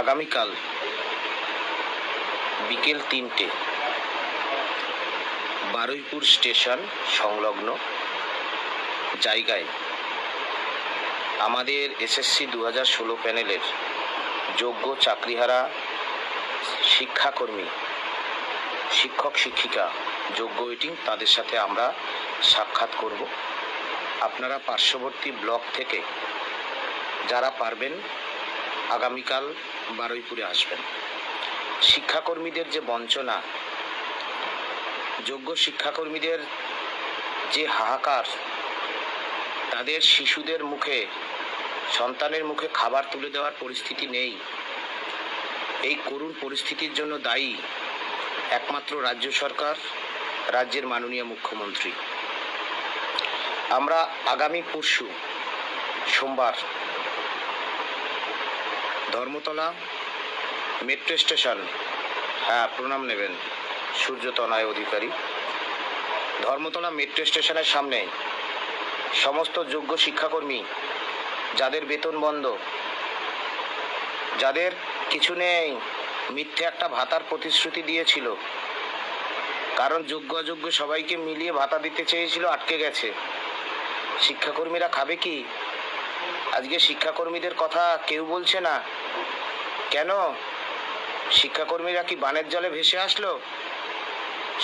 আগামীকাল বিকেল ৩টে বারুইপুর স্টেশন সংলগ্ন জায়গায় আমাদের এসএসসি 2016 প্যানেলের যোগ্য চাকরিহারা শিক্ষাকর্মী, শিক্ষক শিক্ষিকা, যোগ্য ওয়েটিং তাদের সাথে আমরা সাক্ষাৎ করব। আপনারা পার্শ্ববর্তী ব্লক থেকে যারা পারবেন আগামীকাল বারুইপুরে আসবেন। শিক্ষাকর্মীদের যে বঞ্চনা, যোগ্য শিক্ষাকর্মীদের যে হাহাকার, তাদের শিশুদের মুখে, সন্তানের মুখে খাবার তুলে দেওয়ার পরিস্থিতি নেই, এই করুণ পরিস্থিতির জন্য দায়ী একমাত্র রাজ্য সরকার, রাজ্যের মাননীয় মুখ্যমন্ত্রী। আমরা আগামী পরশু সোমবার ধর্মতলা মেট্রো স্টেশন, প্রণাম নেবেন সূর্যতনয় অধিকারী, ধর্মতলা মেট্রো স্টেশনের সামনে সমস্ত যোগ্য শিক্ষাকর্মী যাদের বেতন বন্ধ, যাদের কিছু নেই, মিথ্যে একটা ভাতার প্রতিশ্রুতি দিয়েছিল, কারণ যোগ্য অযোগ্য সবাইকে মিলিয়ে ভাতা দিতে চেয়েছিল, আটকে গেছে। শিক্ষাকর্মীরা খাবে কি? আজকে শিক্ষাকর্মীদের কথা কেউ বলছে না কেন? শিক্ষাকর্মীরা কি বানের জলে ভেসে আসলো?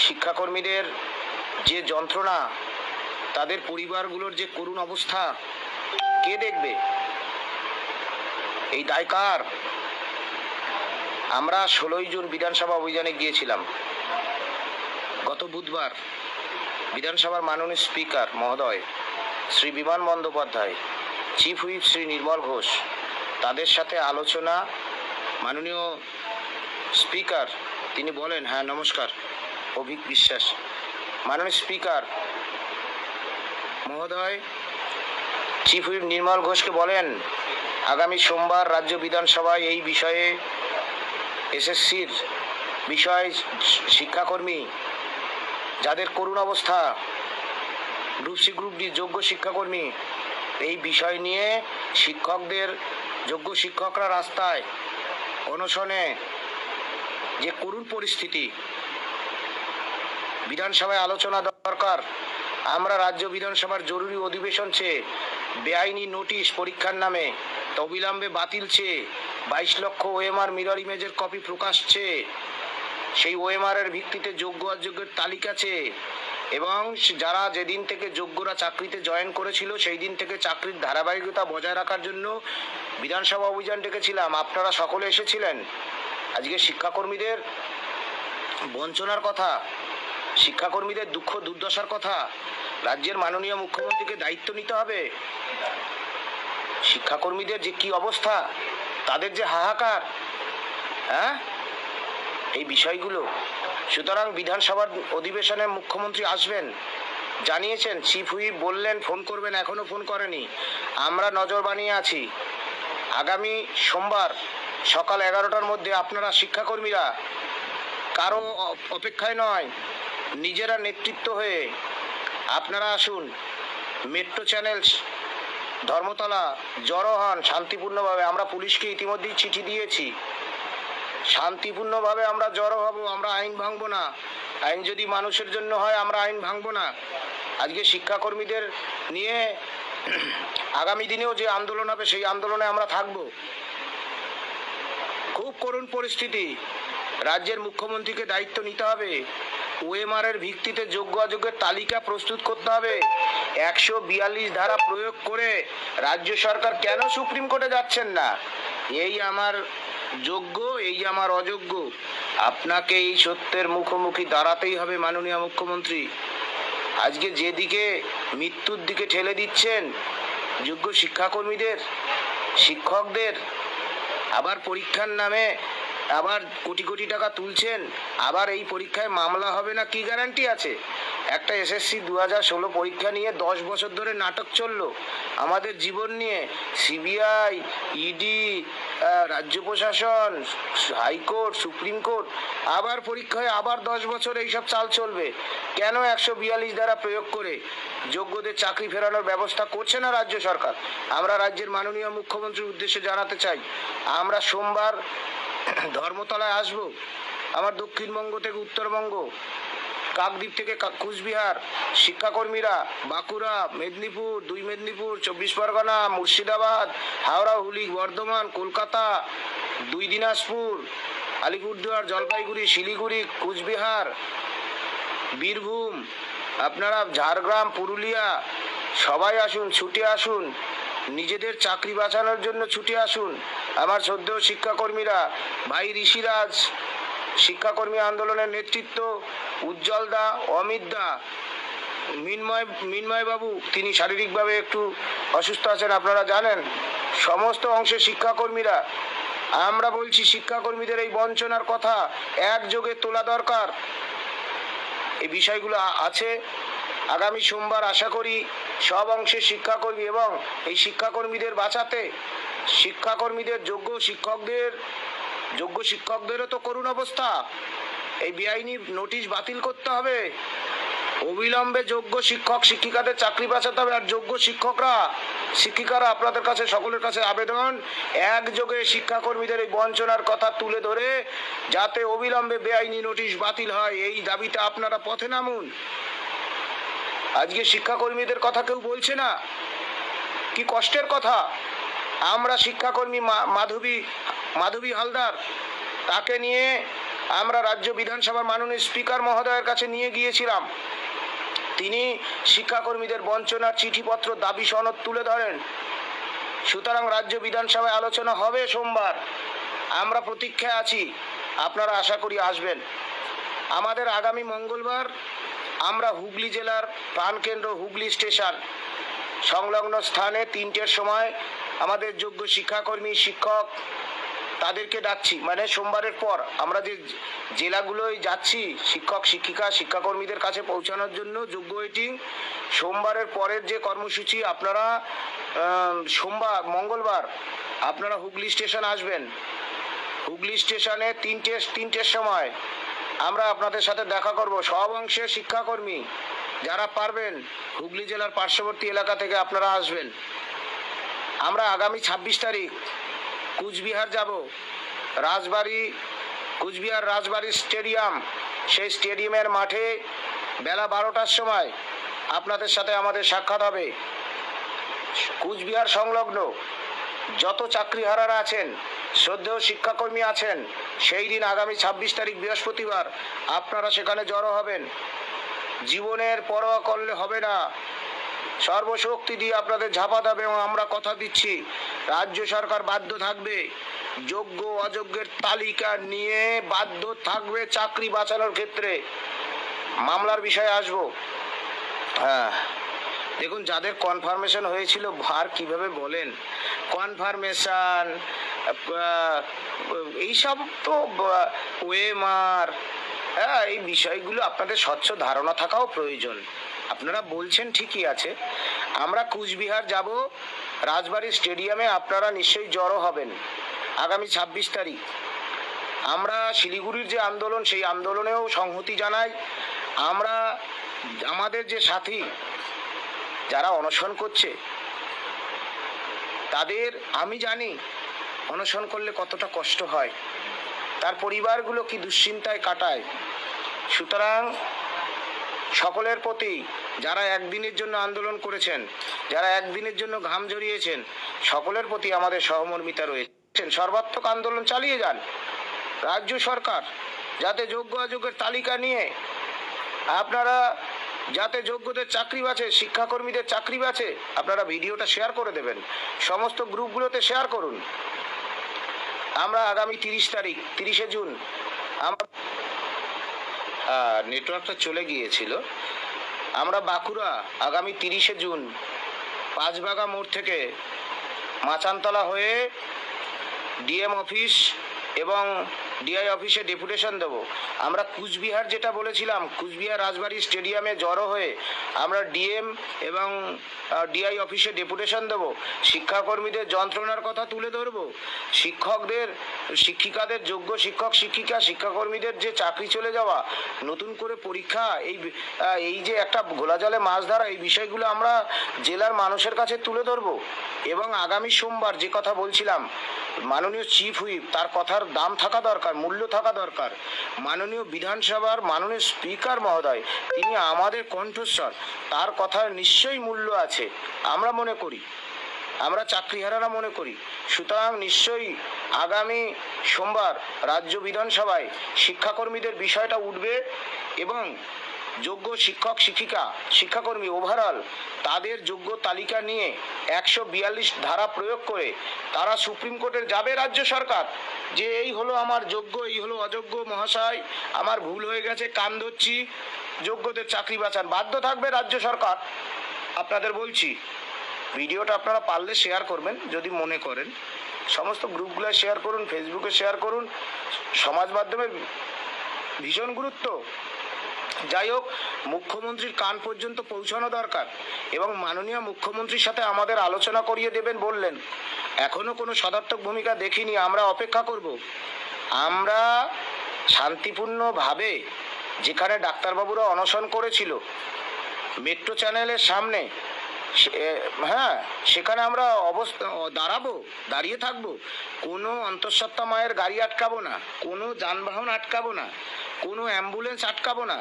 শিক্ষাকর্মীদের যে যন্ত্রণা, তাদের পরিবারগুলোর যে করুণ অবস্থা কে দেখবে? এই দায় কার? আমরা 16ই জুন বিধানসভা অভিযানে গিয়েছিলাম। গত বুধবার বিধানসভার মাননীয় স্পিকার মহোদয় শ্রী বিমান বন্দ্যোপাধ্যায়, চিফ হুইপ শ্রী নির্মল ঘোষ, তাদের সাথে আলোচনা। মাননীয় স্পিকার তিনি বলেন, নমস্কার, অভিক বিশ্বাস। মাননীয় স্পিকার মহোদয় চিফ হুইপ নির্মল ঘোষকে বলেন, আগামী সোমবার রাজ্য বিধানসভায় এই বিষয়ে এসএসসির বিষয় শিক্ষাকর্মী যাদের করুণ অবস্থা, গ্রুপ সি গ্রুপ ডি যোগ্য শিক্ষাকর্মী, এই বিষয় নিয়ে শিক্ষকদের, যোগ্য শিক্ষকরা রাস্তায় অনশনে, যে করুণ পরিস্থিতি, বিধানসভায় আলোচনা দরকার। আমরা রাজ্য বিধানসভার জরুরি অধিবেশন চেয়ে বেআইনি নোটিশ পরীক্ষার নামে অবিলম্বে বাতিল চেয়ে 22 লক্ষ ওএমআর মিরর ইমেজের কপি প্রকাশ চেয়ে, সেই ওএমআর এর ভিত্তিতে যোগ্য অযোগ্যের তালিকা চেয়ে, এবং যারা যেদিন থেকে যোগ্যরা চাকরিতে জয়েন করেছিল সেই দিন থেকে চাকরির ধারাবাহিকতা বজায় রাখার জন্য বিধানসভা অভিযান ডেকেছিলাম। আপনারা সকলে এসেছিলেন। আজকে শিক্ষাকর্মীদের বঞ্চনার কথা, শিক্ষাকর্মীদের দুঃখ দুর্দশার কথা রাজ্যের মাননীয় মুখ্যমন্ত্রীকে দায়িত্ব নিতে হবে। শিক্ষাকর্মীদের যে কি অবস্থা, তাদের যে হাহাকার, এই বিষয়গুলো। সুতরাং বিধানসভার অধিবেশনে মুখ্যমন্ত্রী আসবেন, জানিয়েছেন। চিফ হুইপ বললেন ফোন করবেন, এখনো ফোন করেনি। আমরা নজর বানিয়ে আছি। আগামী সোমবার সকাল 11টার মধ্যে আপনারা শিক্ষাকর্মীরা কারো অপেক্ষায় নয়, নিজেরা নেতৃত্ব হয়ে আপনারা আসুন। মেট্রো চ্যানেল ধর্মতলা জড়ো হন শান্তিপূর্ণভাবে। আমরা পুলিশকে ইতিমধ্যেই চিঠি দিয়েছি। শান্তিপূর্ণভাবে আমরা জড়ো হব। আমরা আইন ভাঙবো না। আইন যদি মানুষের জন্য হয়, আমরা আইন ভাঙবো না। আজকে শিক্ষাকর্মীদের নিয়ে আগামী দিনেও যে আন্দোলন হবে, সেই আন্দোলনে আমরা থাকব। খুব করুণ পরিস্থিতি। রাজ্যের মুখ্যমন্ত্রীকে দায়িত্ব নিতে হবে। ওএমআর এর ভিত্তিতে যোগ্য অযোগ্যের তালিকা প্রস্তুত করতে হবে। 142 ধারা প্রয়োগ করে রাজ্য সরকার কেন সুপ্রিম কোর্টে যাচ্ছেন না? এই আমার যোগ্য, এই আমার অযোগ্য, আপনাকে এই সত্যের মুখোমুখি দাঁড়াতেই হবে মাননীয় মুখ্যমন্ত্রী। আজকে যেদিকে মৃত্যুর দিকে ঠেলে দিচ্ছেন যোগ্য শিক্ষাকর্মীদের, শিক্ষকদের, আবার পরীক্ষার নামে আবার কোটি কোটি টাকা তুলছেন, আবার এই পরীক্ষায় মামলা হবে না, কি গ্যারান্টি আছে? একটা এসএসসি 2016 পরীক্ষা নিয়ে 10 বছর ধরে নাটক চললো আমাদের জীবন নিয়ে। সিবিআই, ইডি, রাজ্য প্রশাসন, হাইকোর্ট, সুপ্রিম কোর্ট, আবার পরীক্ষায় আবার 10 বছর এইসব চাল চলবে। কেন 142 ধারা প্রয়োগ করে যোগ্যদের চাকরি ফেরানোর ব্যবস্থা করছে না রাজ্য সরকার? আমরা রাজ্যের মাননীয় মুখ্যমন্ত্রীর উদ্দেশ্যে জানাতে চাই, আমরা সোমবার ধর্মতলায় আসব। আমার দক্ষিণবঙ্গ থেকে উত্তরবঙ্গ, কাকদ্বীপ থেকে কুচবিহার শিক্ষাকর্মীরা, বাঁকুড়া, মেদিনীপুর, 2 মেদিনীপুর, 24 পরগনা, মুর্শিদাবাদ, হাওড়া, হুগলি, বর্ধমান, কলকাতা, 2 দিনাজপুর, আলিপুরদুয়ার, জলপাইগুড়ি, শিলিগুড়ি, কুচবিহার, বীরভূম, আপনারা ঝাড়গ্রাম, পুরুলিয়া, সবাই আসুন, ছুটে আসুন, নিজেদের চাকরি বাঁচানোর জন্য ছুটে আসুন। আমার শ্রদ্ধেয় শিক্ষাকর্মীরা, ভাই ঋষিরাজ শিক্ষাকর্মী আন্দোলনের নেতৃত্ব, উজ্জ্বল দা, অমিত দা, মিনময় বাবু, তিনি শারীরিকভাবে একটু অসুস্থ আছেন আপনারা জানেন, সমস্ত অংশের শিক্ষাকর্মীরা আমরা বলছি, শিক্ষাকর্মীদের এই বঞ্চনার কথা একযোগে তোলা দরকার। এই বিষয়গুলো আছে। আগামী সোমবার আশা করি সব অংশের শিক্ষাকর্মী এবং এই শিক্ষাকর্মীদের বাঁচাতে শিক্ষাকর্মীদের যোগ্য শিক্ষকদেরও তো করুণ অবস্থা। এই বেআইনি নোটিশ বাতিল করতে হবে, অবিলম্বে যোগ্য শিক্ষক শিক্ষিকাদের চাকরি বাঁচাতে হবে। আর যোগ্য শিক্ষিকারা আপনাদের কাছে, সকলের কাছে আবেদন, একযোগে শিক্ষাকর্মীদের এই বঞ্চনার কথা তুলে ধরে যাতে অবিলম্বে বেআইনি নোটিশ বাতিল হয়, এই দাবিতে আপনারা পথে নামুন। আজকে শিক্ষাকর্মীদের কথা কেউ বলছে না, কি কষ্টের কথা। আমরা শিক্ষাকর্মী মাধবী হালদার, তাকে নিয়ে আমরা রাজ্য বিধানসভার মাননীয় স্পিকার মহোদয়ের কাছে নিয়ে গিয়েছিলাম। তিনি শিক্ষাকর্মীদের বঞ্চনার চিঠিপত্র, দাবি সনদ তুলে ধরেন। সুতরাং রাজ্য বিধানসভায় আলোচনা হবে সোমবার, আমরা প্রতীক্ষায় আছি, আপনারা আশা করি আসবেন। আমাদের আগামী মঙ্গলবার আমরা হুগলি জেলার প্রাণকেন্দ্র হুগলি স্টেশন সংলগ্ন স্থানে 3টের সময় আমাদের যোগ্য শিক্ষাকর্মী, শিক্ষক তাদেরকে ডাকছি। মানে সোমবারের পর আমরা যে জেলাগুলোয় যাচ্ছি শিক্ষক শিক্ষিকা শিক্ষাকর্মীদের কাছে পৌঁছানোর জন্য যোগ্য ওয়েটিং, সোমবারের পরের যে কর্মসূচি আপনারা মঙ্গলবার আপনারা হুগলি স্টেশন আসবেন। হুগলি স্টেশনে 3টের সময় আমরা আপনাদের সাথে দেখা করব। সব অংশের শিক্ষাকর্মী যারা পারবেন হুগলি জেলার পার্শ্ববর্তী এলাকা থেকে আপনারা আসবেন। আমরা আগামী 26 তারিখ কুচবিহার যাব, কুচবিহার রাজবাড়ি স্টেডিয়াম, সেই স্টেডিয়ামের মাঠে বেলা 12টার সময় আপনাদের সাথে আমাদের সাক্ষাৎ হবে। কুচবিহার সংলগ্ন যত চাকরিহারারা আছেন, শ্রদ্ধেয় শিক্ষাকর্মী আছেন, সেই দিন আগামী 26 তারিখ বৃহস্পতিবার আপনারা সেখানে জড়ো হবেন। জীবনের পরোয়া করলে হবে না, সর্বশক্তি দিয়ে আপনাদের ঝাঁপাতে হবে। এবং আমরা কথা দিচ্ছি, রাজ্য সরকার বাধ্য থাকবে, যোগ্য অযোগ্যের তালিকা নিয়ে বাধ্য থাকবে চাকরি বাঁচানোর ক্ষেত্রে। মামলার বিষয়ে আসবো। হ্যাঁ, দেখুন, যাদের কনফার্মেশন হয়েছিল, ভার কিভাবে বলেন, কনফার্মেশন এইসব তো ওএমআর, হ্যাঁ, এই বিষয়গুলো আপনাদের স্বচ্ছ ধারণা থাকাও প্রয়োজন। আপনারা বলছেন ঠিকই আছে, আমরা কুচবিহার যাব, রাজবাড়ি স্টেডিয়ামে আপনারা নিশ্চয়ই জড়ো হবেন আগামী 26 তারিখ। আমরা শিলিগুড়ির যে আন্দোলন, সেই আন্দোলনেও সংহতি জানাই। আমরা আমাদের যে সাথী যারা অনশন করছে তাদের আমি জানি অনশন করলে কতটা কষ্ট হয়, তার পরিবারগুলো কি দুশ্চিন্তায় কাটায়। সুতরাং সকলের প্রতি, যারা একদিনের জন্য আন্দোলন করেছেন, যারা একদিনের জন্য ঘাম ঝরিয়েছেন, সকলের প্রতি আমাদের সহমর্মিতা রয়েছে। সর্বাত্মক আন্দোলন চালিয়ে যান। রাজ্য সরকার যাতে যোগ্য অযোগ্যের তালিকা নিয়ে আপনারা যাতে যোগ্যদের চাকরি বাঁচে, শিক্ষাকর্মীদের চাকরি বাঁচে, আপনারা ভিডিওটা শেয়ার করে দেবেন, সমস্ত গ্রুপগুলোতে শেয়ার করুন। আমরা আগামী 30শে জুন আমরা নেটওয়ার্কটা চলে গিয়েছিল। আমরা বাঁকুড়া আগামী 30শে জুন 5 মোড় থেকে মাচানতলা হয়ে ডিএম অফিস এবং ডিআই অফিসে ডেপুটেশন দেব। আমরা কুচবিহার যেটা বলেছিলাম, কুচবিহার রাজবাড়ি স্টেডিয়ামে জড়ো হয়ে আমরা ডিএম এবং ডিআই অফিসে ডেপুটেশন দেব। শিক্ষাকর্মীদের যন্ত্রণার কথা তুলে ধরব। শিক্ষিকাদের যোগ্য শিক্ষক শিক্ষিকা শিক্ষাকর্মীদের যে চাকরি চলে যাওয়া, নতুন করে পরীক্ষা, এই যে একটা ঘোলা জলে মাছ ধরা, এই বিষয়গুলো আমরা জেলার মানুষের কাছে তুলে ধরব। এবং আগামী সোমবার যে কথা বলছিলাম, মাননীয় চিফ হুইপ, তার কথার দাম থাকা দরকার, মূল্য থাকা দরকার। মাননীয় বিধানসভার মাননীয় স্পিকার মহোদয়, তিনি আমাদের কণ্ঠস্বর, তার কথার নিশ্চয়ই মূল্য আছে আমরা মনে করি, আমরা চাকরিহারারা মনে করি। সুতরাং নিশ্চয়ই আগামী সোমবার রাজ্য বিধানসভায় শিক্ষাকর্মীদের বিষয়টা উঠবে এবং যোগ্য শিক্ষক শিক্ষিকা শিক্ষাকর্মী ওভারঅল তাদের যোগ্য তালিকা নিয়ে 142 ধারা প্রয়োগ করে তারা সুপ্রিম কোর্টে যাবে রাজ্য সরকার, যে এই হলো আমার যোগ্য, এই হলো অযোগ্য, মহাশয় আমার ভুল হয়ে গেছে, কান ধরছি, যোগ্যদের চাকরি বাঁচান। বাধ্য থাকবে রাজ্য সরকার। আপনাদের বলছি, ভিডিওটা আপনারা পারলে শেয়ার করবেন যদি মনে করেন, সমস্ত গ্রুপগুলো শেয়ার করুন, ফেসবুকে শেয়ার করুন, সমাজ মাধ্যমের ভীষণ গুরুত্ব। যাই হোক, মুখ্যমন্ত্রীর কান পর্যন্ত পৌঁছানো দরকার এবং মাননীয় মুখ্যমন্ত্রীর সাথে আমাদের আলোচনা করিয়ে দেবেন বললেন। এখনো কোনো সদার্থক ভূমিকা দেখিনি, আমরা অপেক্ষা করব। আমরা শান্তিপূর্ণভাবে, যেখানে ডাক্তারবাবুরা অনশন করেছিল মেট্রো চ্যানেলের সামনে, হ্যাঁ সেখানে আমরা দাঁড়িয়ে থাকবো। কোনো অন্তঃসত্ত্বা মায়ের গাড়ি আটকাবো না, কোনো যানবাহন আটকাবো না, কোনো অ্যাম্বুলেন্স আটকাবো না,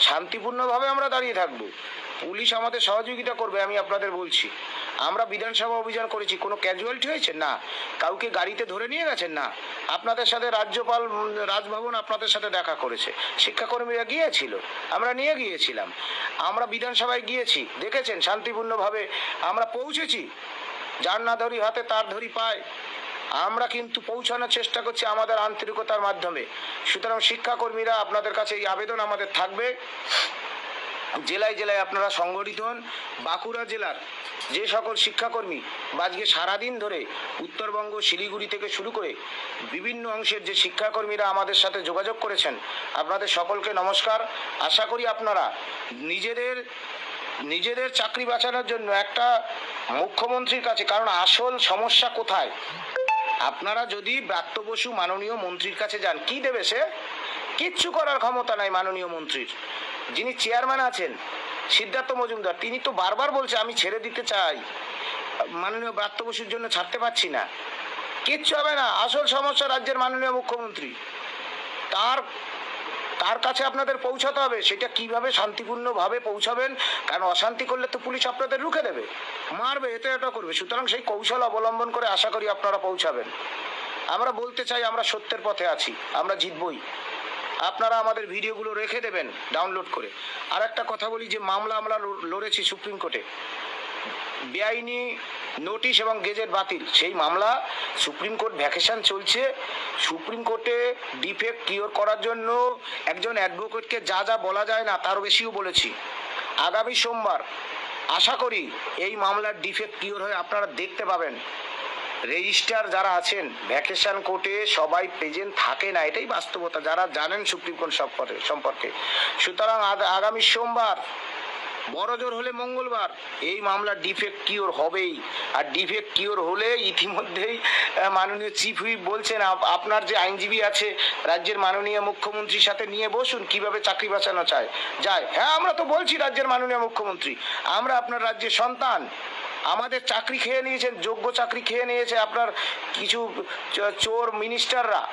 শান্তিপূর্ণভাবে আমরা দাঁড়িয়ে থাকবো। পুলিশ আমাদের সহযোগিতা করবে, আমি আপনাদের বলছি। আমরা বিধানসভা অভিযান করেছি, কোনো ক্যাজুয়ালিটি হয়েছে না, কাউকে গাড়িতে ধরে নিয়ে গেছেন না। আপনাদের সাথে রাজ্যপাল রাজভবন আপনাদের সাথে দেখা করেছে, শিক্ষাকর্মীরা গিয়েছিল, আমরা নিয়ে গিয়েছিলাম, আমরা বিধানসভায় গিয়েছি, দেখেছেন শান্তিপূর্ণভাবে আমরা পৌঁছেছি। যার না ধরি হাতে তার ধরি পায়, আমরা কিন্তু পৌঁছানোর চেষ্টা করছি আমাদের আন্তরিকতার মাধ্যমে। সুতরাং শিক্ষাকর্মীরা, আপনাদের কাছে এই আবেদন আমাদের থাকবে, জেলায় জেলায় আপনারা সংগঠিত হন। বাঁকুড়া জেলার যে সকল শিক্ষাকর্মী আজকে সারাদিন ধরে উত্তরবঙ্গ শিলিগুড়ি থেকে শুরু করে বিভিন্ন অংশের যে শিক্ষাকর্মীরা আমাদের সাথে যোগাযোগ করেছেন, আপনাদের সকলকে নমস্কার। আশা করি আপনারা নিজেদের চাকরি বাঁচানোর জন্য একটা মুখ্যমন্ত্রীর কাছে, কারণ আসল সমস্যা কোথায়, আপনারা যদি ব্রাত্য বসু মাননীয় মন্ত্রীর কাছে যান, কি দেবে সে? কিচ্ছু করার ক্ষমতা নাই মাননীয় মন্ত্রীর। যিনি চেয়ারম্যান আছেন সিদ্ধার্থ মজুমদার, তিনি তো বারবার বলছে আমি ছেড়ে দিতে চাই, মাননীয় ব্রাত্য বসুর জন্য ছাড়তে পারছি না। কিচ্ছু হবে না। আসল সমস্যা রাজ্যের মাননীয় মুখ্যমন্ত্রী, তার কাছে আপনাদের পৌঁছাতে হবে। সেটা কিভাবে শান্তিপূর্ণভাবে পৌঁছাবেন, কারণ অশান্তি করলে তো পুলিশ আপনাদের রুখে দেবে, মারবে, এটা করবে। সুতরাং সেই কৌশল অবলম্বন করে আশা করি আপনারা পৌঁছাবেন। আমরা বলতে চাই, আমরা সত্যের পথে আছি, আমরা জিতবই। আপনারা আমাদের ভিডিওগুলো রেখে দেবেন ডাউনলোড করে। আর একটা কথা বলি, যে মামলা আমরা লড়েছি সুপ্রিম কোর্টে, বেআইনি নোটিশ এবং গেজেট বাতিল, সেই মামলা সুপ্রিম কোর্ট ভ্যাকেশন চলছে। সুপ্রিম কোর্টে ডিফেক্ট কিওর করার জন্য একজন অ্যাডভোকেটকে যা যা বলা যায় না তার বেশিও বলেছি। আগামী সোমবার আশা করি এই মামলার ডিফেক্ট কিওর হয়ে আপনারা দেখতে পাবেন। রেজিস্ট্রার যারা আছেন ভ্যাকেশন কোর্টে সবাই প্রেজেন্ট থাকে না, এটাই বাস্তবতা, যারা জানেন সুপ্রিম কোর্ট সম্পর্কে। সুতরাং আগামী সোমবার, বড় জোর হলে মঙ্গলবার, এই মামলার ডিফেক্ট কিওর হবেই। আর ডিফেক্ট কিওর হলে ইতিমধ্যেই মাননীয় চিফ হুইপ বলছেন, আপনার যে আইনজীবী আছে রাজ্যের মাননীয় মুখ্যমন্ত্রীর সাথে নিয়ে বসুন, কিভাবে চাকরি বাঁচানো যায়। হ্যাঁ, আমরা তো বলছি রাজ্যের মাননীয় মুখ্যমন্ত্রী, আমরা আপনার রাজ্যের সন্তান, আমাদের চাকরি খেয়ে নিয়েছেন, যোগ্য চাকরি খেয়ে নিয়েছে আপনার কিছু চোর মিনিস্টাররা।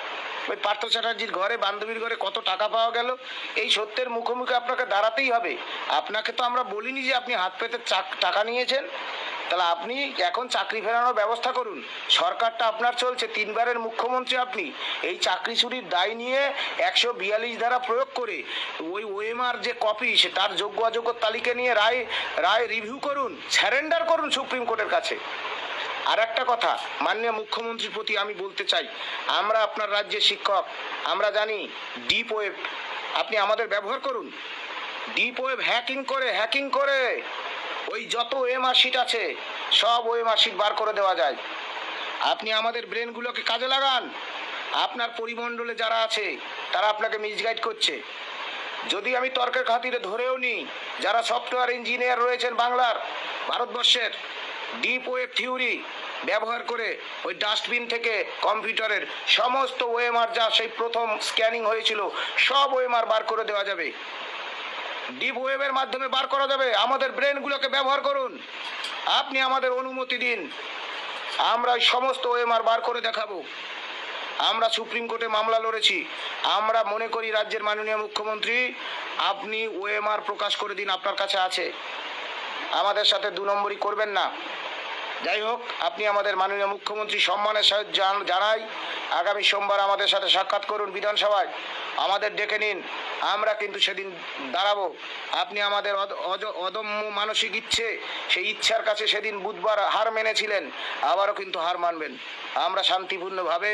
ওই পার্থ চ্যাটার্জির ঘরে, বান্ধবীর ঘরে কত টাকা পাওয়া গেল, এই সত্যের মুখোমুখি আপনাকে দাঁড়াতেই হবে। আপনাকে তো আমরা বলিনি যে আপনি হাত পেতে টাকা নিয়েছেন, তাহলে আপনি এখন চাকরি ফেরানোর ব্যবস্থা করুন। সরকারটা আপনার চলছে, 3 বারের মুখ্যমন্ত্রী আপনি। এই চাকরি চুরির দায় নিয়ে 142 ধারা প্রয়োগ করে ওই ওএমআর যে কপি, সে তার যোগ্য অযোগ্য তালিকা নিয়ে রায় রিভিউ করুন, স্যারেন্ডার করুন সুপ্রিম কোর্টের কাছে। আর একটা কথা মাননীয় মুখ্যমন্ত্রীর প্রতি আমি বলতে চাই, আমরা আপনার রাজ্যের শিক্ষক, আমরা জানি ডিপ ওয়েব আপনি আমাদের ব্যবহার করুন। ডিপ ওয়েব হ্যাকিং করে ওই যত ওএমআর শিট আছে সব ওএমআর শিট বার করে দেওয়া যায়। আপনি আমাদের ব্রেনগুলোকে কাজে লাগান, আপনার পরিমণ্ডলে যারা আছে তারা আপনাকে মিসগাইড করছে। যদি আমি তর্কের খাতিরে ধরেও নিই, যারা সফটওয়্যার ইঞ্জিনিয়ার রয়েছেন বাংলার, ভারতবর্ষের, ডিপ ওয়েব থিওরি ব্যবহার করে ওই ডাস্টবিন থেকে কম্পিউটারের সমস্ত ওএমআর যা সেই প্রথম স্ক্যানিং হয়েছিল সব ওএমআর বার করে দেওয়া যাবে, ডিপ ওয়েবের মাধ্যমে বার করা যাবে। আমাদের ব্রেনগুলোকে ব্যবহার করুন, আপনি আমাদের অনুমতি দিন, আমরা সমস্ত ওএমআর বার করে দেখাবো। আমরা সুপ্রিম কোর্টে মামলা লড়েছি। আমরা মনে করি রাজ্যের মাননীয় মুখ্যমন্ত্রী, আপনি ওএমআর প্রকাশ করে দিন, আপনার কাছে আছে, আমাদের সাথে দু নম্বরই করবেন না। যাই হোক, আপনি আমাদের মাননীয় মুখ্যমন্ত্রী সম্মানের সাথে জানাই, আগামী সোমবার আমাদের সাথে সাক্ষাৎ করুন বিধানসভায়, আমাদের ডেকে নিন, আমরা কিন্তু সেদিন দাঁড়াবো। আপনি আমাদের অদম্য মানসিক ইচ্ছে, সেই ইচ্ছার কাছে সেদিন বুধবার হার মেনেছিলেন, আবারও কিন্তু হার মানবেন। আমরা শান্তিপূর্ণভাবে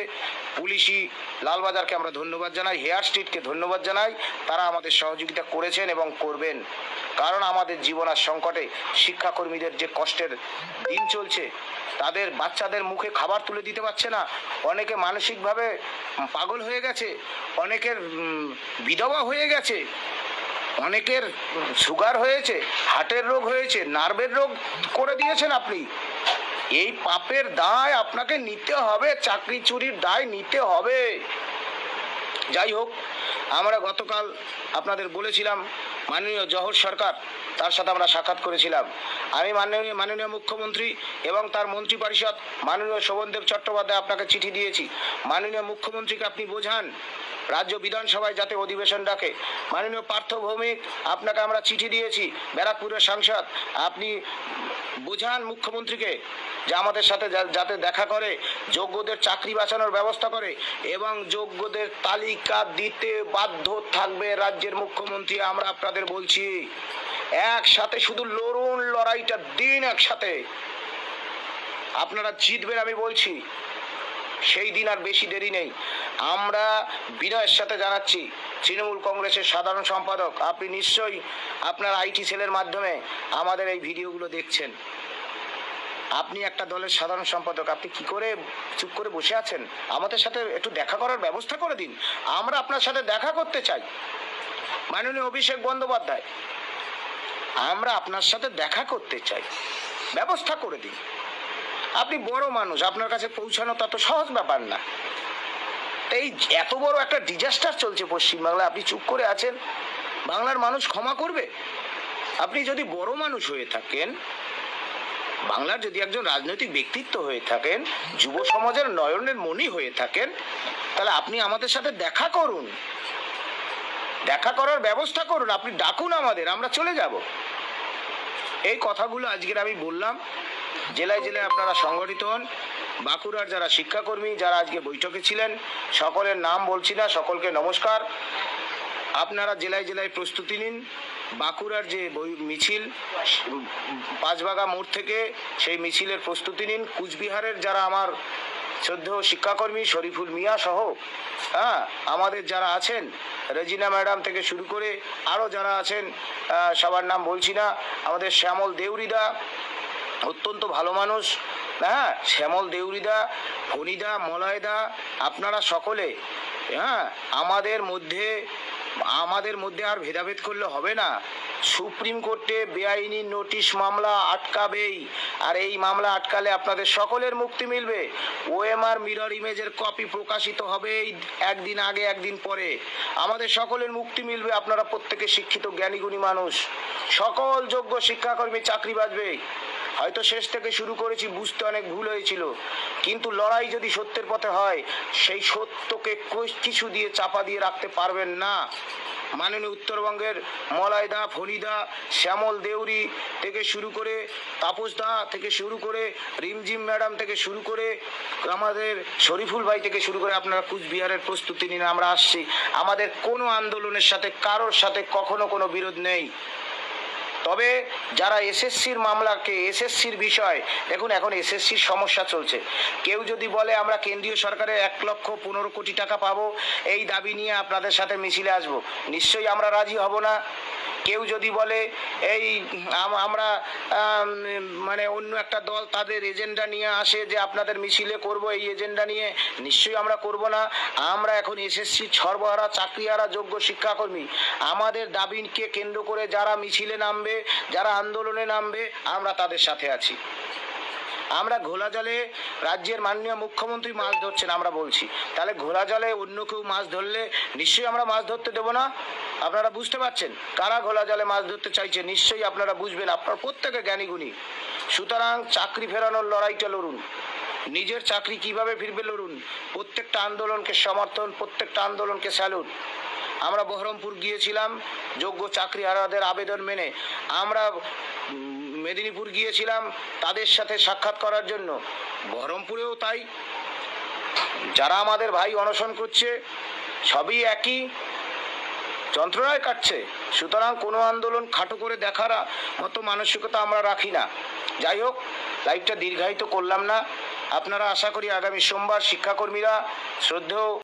পুলিশি লালবাজারকে আমরা ধন্যবাদ জানাই, হেয়ার স্ট্রিটকে ধন্যবাদ জানাই, তারা আমাদের সহযোগিতা করেছেন এবং করবেন। কারণ আমাদের জীবন আর সংকটে শিক্ষাকর্মীদের যে কষ্টের দিন চলছে, তাদের বাচ্চাদের মুখে খাবার তুলে দিতে পারছে না, অনেকে মানসিকভাবে পাগল হয়ে গেছে, অনেকের বিধবা হয়ে গেছে, অনেকের সুগার হয়েছে, হার্টের রোগ হয়েছে, নার্ভের রোগ করে দিয়েছেন আপনি। এই পাপের দায় আপনাকে নিতে হবে, চাকরি চুরির দায় নিতে হবে। যাই হোক, আমরা গতকাল আপনাদের বলেছিলাম মাননীয় জহর সরকার, তার সাথে আমরা সাক্ষাৎ করেছিলাম। আমি মাননীয় মুখ্যমন্ত্রী এবং তার মন্ত্রী পরিষদ মাননীয় শোভনদেব চট্টোপাধ্যায় আপনাকে চিঠি দিয়েছি। মাননীয় মুখ্যমন্ত্রীকে আপনি বোঝান রাজ্য বিধানসভায় যাতে অধিবেশন ডাকে। মাননীয় পার্থ ভৌমিক, আপনাকে আমরা চিঠি দিয়েছি, ব্যারাকপুরের সাংসদ, আপনি বোঝান মুখ্যমন্ত্রীকে যে আমাদের সাথে যাতে দেখা করে, যোগ্যদের চাকরি বাঁচানোর ব্যবস্থা করে এবং যোগ্যদের তালিকা দিতে বাধ্য থাকবে রাজ্যের মুখ্যমন্ত্রী। আমরা আপনাদের বলছি, একসাথে শুধু লড়ুন, লড়াইটা দিন একসাথে, আপনারা জিতবেন আমি বলছি। সেই দিন আর বেশি দেরি নেই। আমরা বিনয়ের সাথে জানাচ্ছি, তৃণমূল কংগ্রেসের সাধারণ সম্পাদক, আপনি নিশ্চয়ই আপনার আইটি সেলের মাধ্যমে আমাদের এই ভিডিওগুলো দেখছেন। আপনি একটা দলের সাধারণ সম্পাদক, আপনি কি করে চুপ করে বসে আছেন? আমাদের সাথে একটু দেখা করার ব্যবস্থা করে দিন, আমরা আপনার সাথে দেখা করতে চাই। মাননীয় অভিষেক বন্দ্যোপাধ্যায়, আমরা আপনার সাথে দেখা করতে চাই, ব্যবস্থা করে দিন। আপনি বড় মানুষ, আপনার কাছে পৌঁছানো তত সহজ ব্যাপার না। এই এত বড় একটা ডিজাস্টার চলছে পশ্চিমবাংলায়, আপনি চুপ করে আছেন, বাংলার মানুষ ক্ষমা করবে? আপনি যদি বড় মানুষ হয়ে থাকেন, বাংলার যদি একজন রাজনৈতিক ব্যক্তিত্ব হয়ে থাকেন, যুব সমাজের নয়নের মণি হয়ে থাকেন, তাহলে আপনি আমাদের সাথে দেখা করুন, দেখা করার ব্যবস্থা করুন, আপনি ডাকুন আমাদের, আমরা চলে যাব। এই কথাগুলো আজকের আমি বললাম। জেলায় জেলায় আপনারা সংগঠিত হন। বাঁকুড়ার যারা শিক্ষাকর্মী, যারা আজকে বৈঠকে ছিলেন, সকলের নাম বলছি না, সকলকে নমস্কার। আপনারা জেলায় জেলায় প্রস্তুতি নিন। বাঁকুড়ার যে মিছিল পাঁচবাগা মোড় থেকে, সেই মিছিলের প্রস্তুতি নিন। কুচবিহারের যারা আমার শ্রদ্ধেয় শিক্ষাকর্মী শরীফুল মিয়া সহ আমাদের যারা আছেন, রেজিনা ম্যাডাম থেকে শুরু করে আরও যারা আছেন, সবার নাম বলছি না, আমাদের শ্যামল দেউরিদা অত্যন্ত ভালো মানুষ, শ্যামল দেউরিদা, ফণিদা, মলয়দা, আপনারা সকলে আমাদের মধ্যে আর ভেদাভেদ করলে হবে না। সুপ্রিম কোর্টে বেআইনি নোটিশ মামলা আটকাবেই, আর এই মামলা আটকালে আপনাদের সকলের মুক্তি মিলবে। ওএমআর মিরর ইমেজের কপি প্রকাশিত হবে একদিন আগে একদিন পরে, আমাদের সকলের মুক্তি মিলবে। আপনারা প্রত্যেকে শিক্ষিত জ্ঞানীগুণী মানুষ, সকল যোগ্য শিক্ষাকর্মী চাকরি বাঁচবে। হয়তো শেষ থেকে শুরু করেছি, বুঝতে অনেক ভুল হয়েছিল, কিন্তু লড়াই যদি সত্যের পথে হয়, সেই সত্যকে কিছু দিয়ে চাপা দিয়ে রাখতে পারবেন না। মাননীয় উত্তরবঙ্গের মলয়দা, ফণিদা, শ্যামল দেউরি থেকে শুরু করে, তাপসদা থেকে শুরু করে, রিমঝিম ম্যাডাম থেকে শুরু করে, আমাদের শরীফুল ভাই থেকে শুরু করে, আপনারা কুচবিহারের প্রস্তুতি নিন, আমরা আসছি। আমাদের কোনো আন্দোলনের সাথে, কারোর সাথে কখনো কোনো বিরোধ নেই। তবে যারা এসএসসির মামলাকে এসএসসির বিষয় দেখুন, এখন এসএসসির সমস্যা চলছে। কেউ যদি বলে আমরা কেন্দ্রীয় সরকারের 1,15,00,000 টাকা পাবো, এই দাবি নিয়ে আপনাদের সাথে মিছিলে আসবো, নিশ্চয়ই আমরা রাজি হব না। কেউ যদি বলে এই আমরা মানে অন্য একটা দল তাদের এজেন্ডা নিয়ে আসে যে আপনাদের মিছিলে করব, এই এজেন্ডা নিয়ে নিশ্চয়ই আমরা করব না। আমরা এখন এসএসসি সর্বহারা চাকরিহারা যোগ্য শিক্ষাকর্মী, আমাদের দাবিকে কেন্দ্র করে যারা মিছিলে নামবে, যারা আন্দোলনে নামবে, আমরা তাদের সাথে আছি। আমরা ঘোলা জলে রাজ্যের মাননীয় মুখ্যমন্ত্রী মাছ ধরছেন, আমরা বলছি, তাহলে ঘোলা জলে অন্য কেউ মাছ ধরলে নিশ্চয়ই আমরা মাছ ধরতে দেবো না। আপনারা বুঝতে পারছেন কারা ঘোলা জলে মাছ ধরতে চাইছে, নিশ্চয়ই আপনারা বুঝবেন, আপনার প্রত্যেকে জ্ঞানীগুণী। সুতরাং চাকরি ফেরানোর লড়াইটা লড়ুন, নিজের চাকরি কিভাবে ফিরবে লড়ুন। প্রত্যেকটা আন্দোলনকে সমর্থন, প্রত্যেকটা আন্দোলনকে স্যালুট। আমরা বহরমপুর গিয়েছিলাম যোগ্য চাকরিহারাদের আবেদন মেনে, আমরা মেদিনীপুর গিয়েছিলাম তাদের সাথে সাক্ষাৎ করার জন্য, বহরমপুরেও তাই। যারা আমাদের ভাই অনশন করছে সবই একই যন্ত্রণায় কাটছে। সুতরাং কোনো আন্দোলন খাটো করে দেখার মতো মানসিকতা আমরা রাখি না। যাই হোক, লাইভটা দীর্ঘায়িত করলাম না। আপনারা আশা করি আগামী সোমবার শিক্ষাকর্মীরা শ্রদ্ধেয়